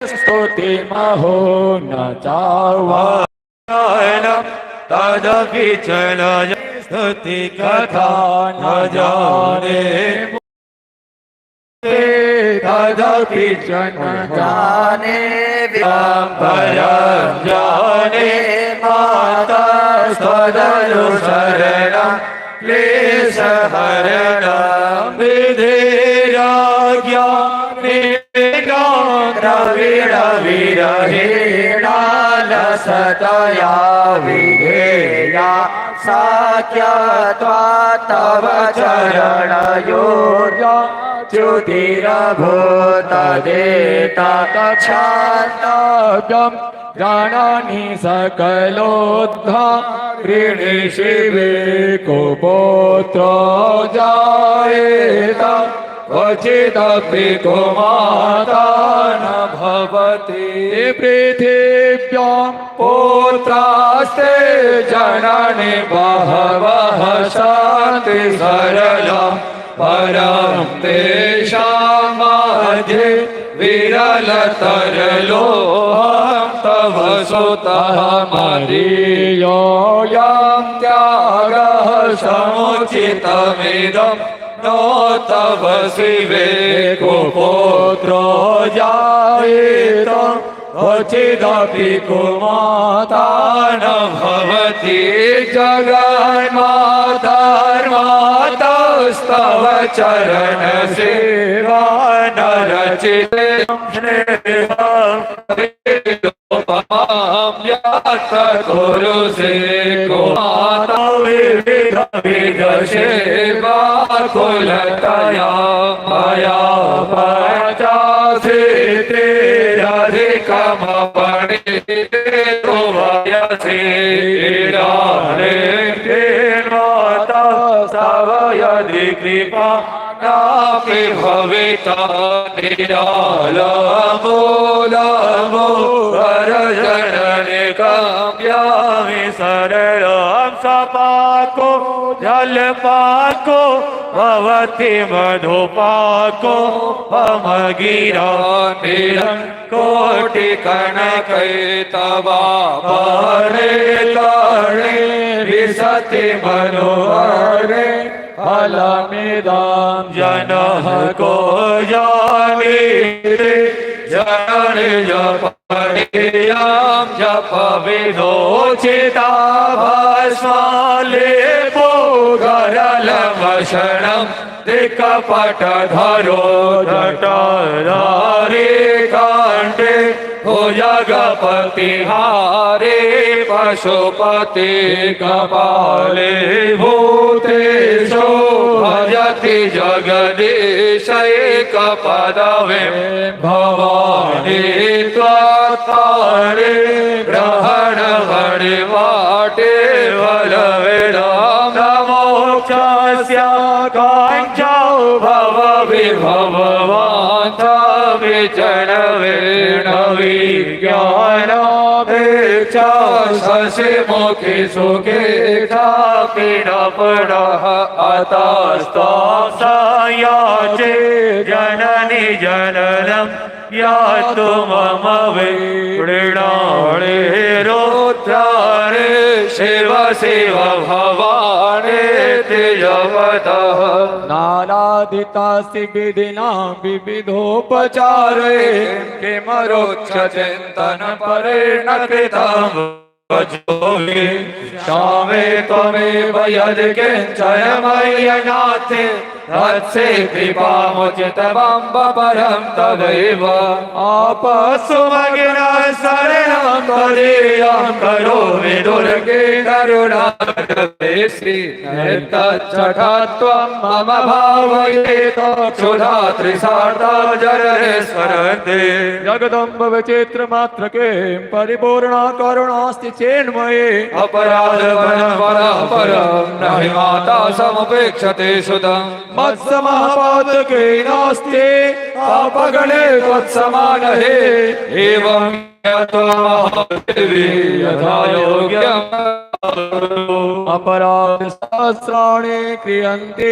स्तुति महो न चावायन तदपि चल स्तुति कथा न जाने तदपि जन जाने परम जाने माता स्वदनुसरणं क्लेश हरणं विधेयाज्ञा द्रविड़ विरहेणा लसतया विधेया साख्यत्वा तव चरणयोजा च्युतिरभूतदेता तच्छान्तव्यं गणानि सकलोद्धा ऋणि शिवे कुपुत्रो जायेत क्वचिदपि कुमाता न भवति पृथिव्यां पुत्रास्ते जननि बहवः सन्ति सरला परं तेषां मध्ये विरलतरलोऽहं तव सुतः मदीयोऽयं त्यागः समुचितमिदं नो तव शिवे कुपुत्रो जायेत क्वचिदपि कुमाता न भवति जगन्मातर्मातस्तव चरण सेवा न रचिते कुरु से कुमाता विविध विध सेवा कुलतया मया पचासे तेरधिकमपणिते वयसे माता तव यदि कृपा नापि भविता निरालमूलमो वरजननिकाम्यामि सरलं सपाको जलपाको भवति मधुपाको मम गिरा निरं कोटिकणकैतवापरे कर्णे विशति मनोहरे फलमिदं जनः को जानीते जननि जपनियं जपविदोचिता भस्मालेपो गरलमशनं दिक्पटधरो जटाधारे काण्डे भुजगपति हारे पशुपति कपाले भूतेशो भजति जगदीशैकपदवे भवानी त्वत्पारे ग्रहणमणिवाटे वलवेदां नमोक्षस्य काञ्चौ भव विभववान्ता विचरणवेण विज्ञानापेक्षा शशिमुखि सुखे चापि न पुनः अतस्त्वां संयाचे जननि जननं यातु मम वृणाणे रुद्राणे शिव शिव भवाने जपतः नानादितास्ति विधिना विविधोपचारे किमरोक्षचिन्तन परेण कृतं वचोऽपि श्यामे त्वमेव यद्किञ्चन मय्यनाथे तत्से कृपामुचितमम्ब परं तदैव आपस्सुमगिनः शरणं त्वदीयं करोमि दुर्गे करुणाकरवेशि तच्छठत्वं मम भावयेतो क्षुधा तृषार्ता जररेश्वरते जगदम्ब विचित्रमात्रके परिपूर्णा करुणास्ति चेन्मये अपराध परं न हि माता समुपेक्षते सुतं मत्समपातके नास्ति अपगणे त्वत्समानहे एवं त्वमहदेवी यथा योग्यम् अपराध सहस्राणि क्रियन्ते